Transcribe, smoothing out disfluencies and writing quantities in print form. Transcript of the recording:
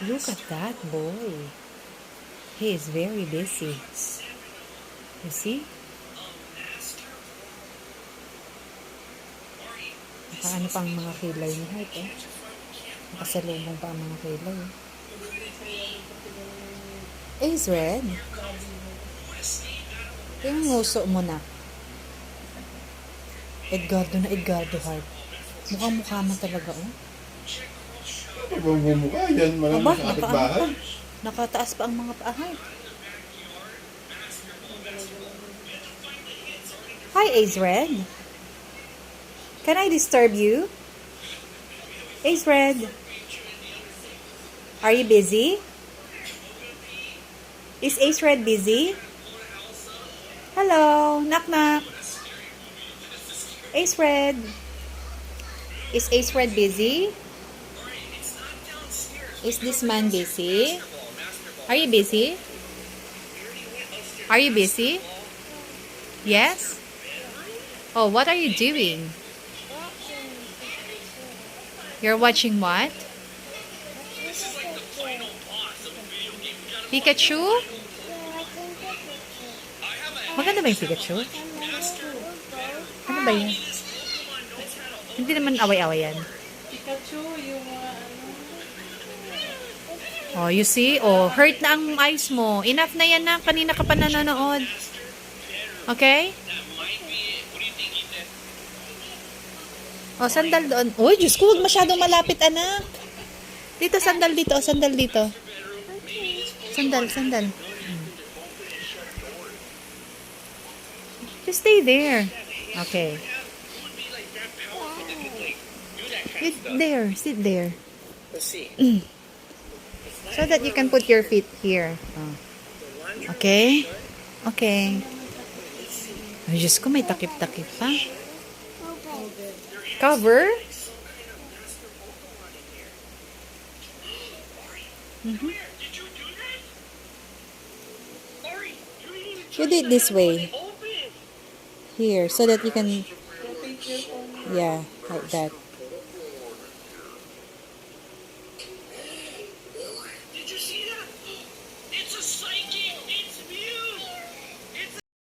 Look at that boy. He is very busy. You see? Nakaano pa ang mga kilay ni Heart, eh. Nakasalubong pa ang mga kilay. Is red. Yung nguso mo na. Edgardo na Edgardo, Heart. Mukha-mukha mo talaga, oh. Bumumukha yan, Aba, sa ating bahay. nakataas pa ang mga paa, Heart. Hi, Azred. Can I disturb you? Azred. Are you busy? Is Azred busy? Hello, knock knock. Azred. Is Azred busy? Is this man busy? Are you busy? Are you busy? Yes? Oh, what are you doing? You're watching what? Pikachu? Maganda ba yung Pikachu? Ano ba yun? Hindi naman away-away yan. Pikachu, yung Oh, you see? Oh, hurt na ang eyes mo. Enough na yan na. Kanina ka pa nanonood. Okay? Oh, sandal doon. Uy, Diyos ko, huwag masyadong malapit, anak. Dito, sandal dito. Sandal dito. Sandal, sandal. Just stay there. Okay. Sit there. So that you can put your feet here. Oh. Okay? Okay. Ay, Diyos ko, may takip-takip pa. Cover? Mm-hmm. You do it this way. Here, so that you can, yeah, like that.